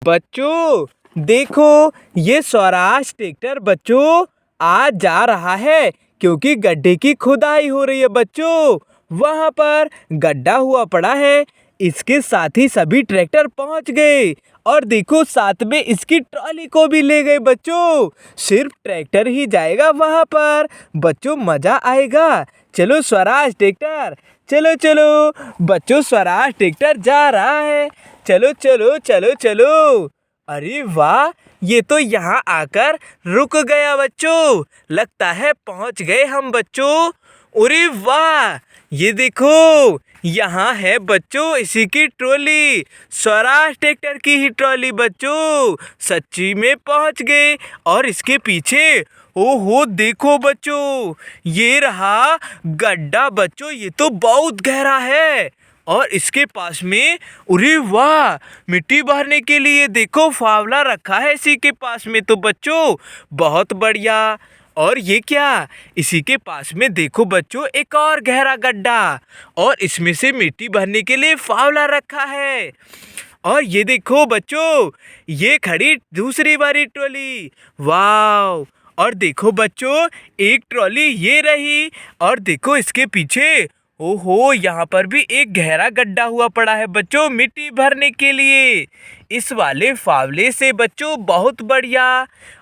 बच्चों देखो, ये स्वराज ट्रैक्टर बच्चों आज जा रहा है क्योंकि गड्ढे की खुदाई हो रही है। बच्चों वहां पर गड्ढा हुआ पड़ा है। इसके साथ ही सभी ट्रैक्टर पहुंच गए और देखो साथ में इसकी ट्रॉली को भी ले गए। बच्चों सिर्फ ट्रैक्टर ही जाएगा वहां पर। बच्चों मजा आएगा। चलो स्वराज ट्रैक्टर, चलो चलो बच्चों, स्वराज ट्रैक्टर जा रहा है। चलो चलो चलो चलो। अरे वाह, ये तो यहाँ आकर रुक गया। बच्चों लगता है पहुँच गए हम। बच्चों अरे वाह, ये देखो यहाँ है बच्चों इसी की ट्रॉली, स्वराज ट्रैक्टर की ही ट्रॉली। बच्चों सच्ची में पहुँच गए। और इसके पीछे ओहो देखो बच्चों, ये रहा गड्ढा। बच्चों ये तो बहुत गहरा है। और इसके पास में अरे वाह, मिट्टी भरने के लिए देखो फावड़ा रखा है इसी के पास में। तो बच्चों बहुत बढ़िया। और ये क्या, इसी के पास में देखो बच्चों एक और गहरा गड्ढा, और इसमें से मिट्टी भरने के लिए फावड़ा रखा है। और ये देखो बच्चों, ये खड़ी दूसरी वाली ट्रॉली। वाह, और देखो बच्चों एक ट्रॉली ये रही। और देखो इसके पीछे ओहो, यहाँ पर भी एक गहरा गड्ढा हुआ पड़ा है बच्चों मिट्टी भरने के लिए इस वाले फावले से। बच्चों बहुत बढ़िया।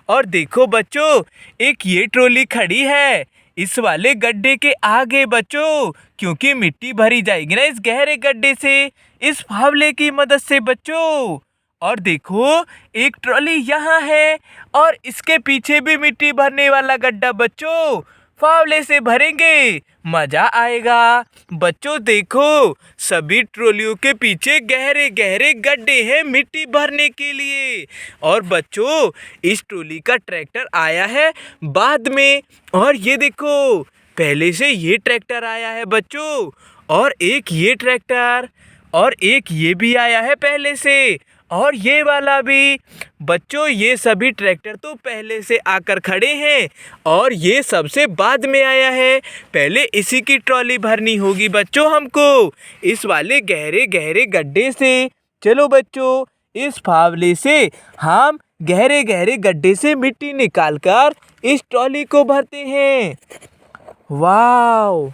और देखो बच्चों एक ये ट्रॉली खड़ी है इस वाले गड्ढे के आगे बच्चों, क्योंकि मिट्टी भरी जाएगी ना इस गहरे गड्ढे से इस फावले की मदद से। बच्चों और देखो एक ट्रॉली यहाँ है और इसके पीछे भी मिट्टी भरने वाला गड्ढा। बच्चों फावले से भरेंगे, मजा आएगा। बच्चों देखो सभी ट्रॉलियों के पीछे गहरे गहरे गड्ढे हैं मिट्टी भरने के लिए। और बच्चों इस ट्रॉली का ट्रैक्टर आया है बाद में। और ये देखो पहले से ये ट्रैक्टर आया है बच्चों, और एक ये ट्रैक्टर, और एक ये भी आया है पहले से, और ये वाला भी। बच्चों ये सभी ट्रैक्टर तो पहले से आकर खड़े हैं और ये सबसे बाद में आया है। पहले इसी की ट्रॉली भरनी होगी बच्चों हमको इस वाले गहरे गहरे गड्ढे से। चलो बच्चों इस फावले से हम गहरे गहरे गड्ढे से मिट्टी निकालकर इस ट्रॉली को भरते हैं। वाह,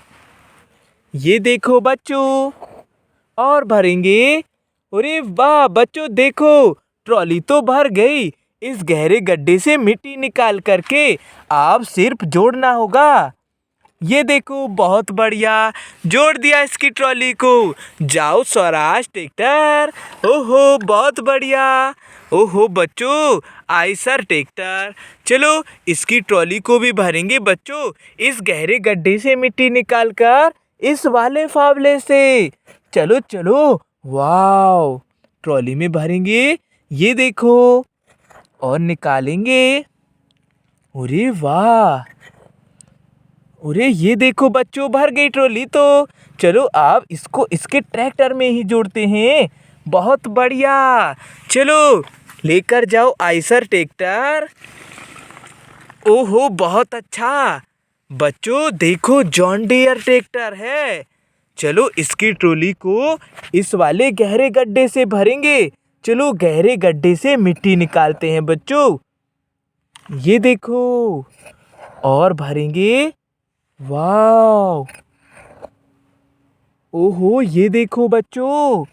ये देखो बच्चों और भरेंगे। अरे वाह बच्चों देखो ट्रॉली तो भर गई। इस गहरे गड्ढे से मिट्टी निकाल करके आप सिर्फ जोड़ना होगा। ये देखो बहुत बढ़िया, जोड़ दिया इसकी ट्रॉली को। जाओ स्वराज ट्रैक्टर। ओहो बहुत बढ़िया। ओहो बच्चों आयसर ट्रैक्टर। चलो इसकी ट्रॉली को भी भरेंगे बच्चों इस गहरे गड्ढे से मिट्टी निकाल कर इस वाले फावले से। चलो चलो। वाह, ट्रॉली में भरेंगे ये देखो और निकालेंगे। अरे वाह, अरे ये देखो बच्चों भर गई ट्रॉली। तो चलो आप इसको इसके ट्रैक्टर में ही जोड़ते हैं। बहुत बढ़िया। चलो लेकर जाओ आयसर ट्रैक्टर। ओहो बहुत अच्छा। बच्चों देखो जॉन डियर ट्रैक्टर है। चलो इसकी ट्रॉली को इस वाले गहरे गड्ढे से भरेंगे। चलो गहरे गड्ढे से मिट्टी निकालते हैं बच्चों। ये देखो और भरेंगे। वाह, ओहो ये देखो बच्चों।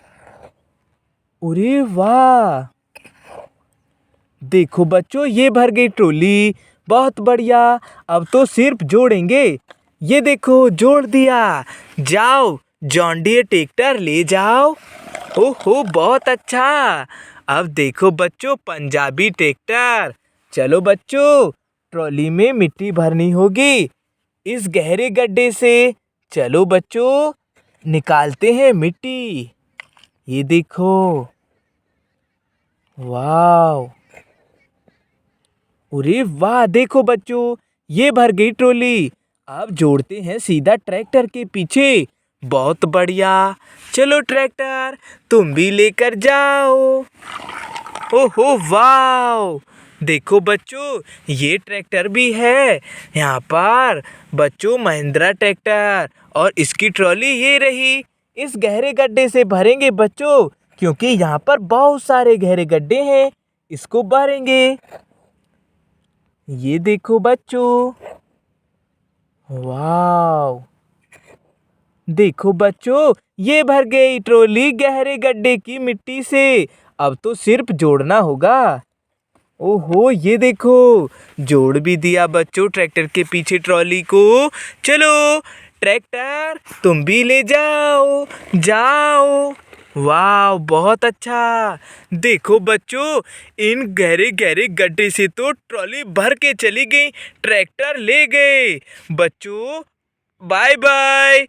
अरे वाह, देखो बच्चों ये भर गई ट्रॉली। बहुत बढ़िया। अब तो सिर्फ जोड़ेंगे। ये देखो जोड़ दिया। जाओ जॉन डियर ट्रैक्टर ले जाओ। ओहो बहुत अच्छा। अब देखो बच्चों पंजाबी ट्रैक्टर। चलो बच्चों ट्रॉली में मिट्टी भरनी होगी इस गहरे गड्ढे से। चलो बच्चों निकालते हैं मिट्टी। ये देखो। वाह, अरे वाह देखो बच्चों ये भर गई ट्रॉली। अब जोड़ते हैं सीधा ट्रैक्टर के पीछे। बहुत बढ़िया। चलो ट्रैक्टर तुम भी लेकर जाओ। ओहो वाह, देखो बच्चों ये ट्रैक्टर भी है यहाँ पर बच्चों महिंद्रा ट्रैक्टर। और इसकी ट्रॉली ये रही। इस गहरे गड्ढे से भरेंगे बच्चों क्योंकि यहाँ पर बहुत सारे गहरे गड्ढे हैं। इसको भरेंगे। ये देखो बच्चों, वाव! देखो बच्चों, ये भर गई ट्रॉली गहरे गड्ढे की मिट्टी से। अब तो सिर्फ जोड़ना होगा। ओहो, ये देखो, जोड़ भी दिया बच्चों ट्रैक्टर के पीछे ट्रॉली को। चलो ट्रैक्टर, तुम भी ले जाओ, जाओ। वाह, बहुत अच्छा। देखो बच्चों, इन गहरे गहरे गड्ढे से तो ट्रॉली भर के चली गई, ट्रैक्टर ले गए। बच्चों, बाय बाय।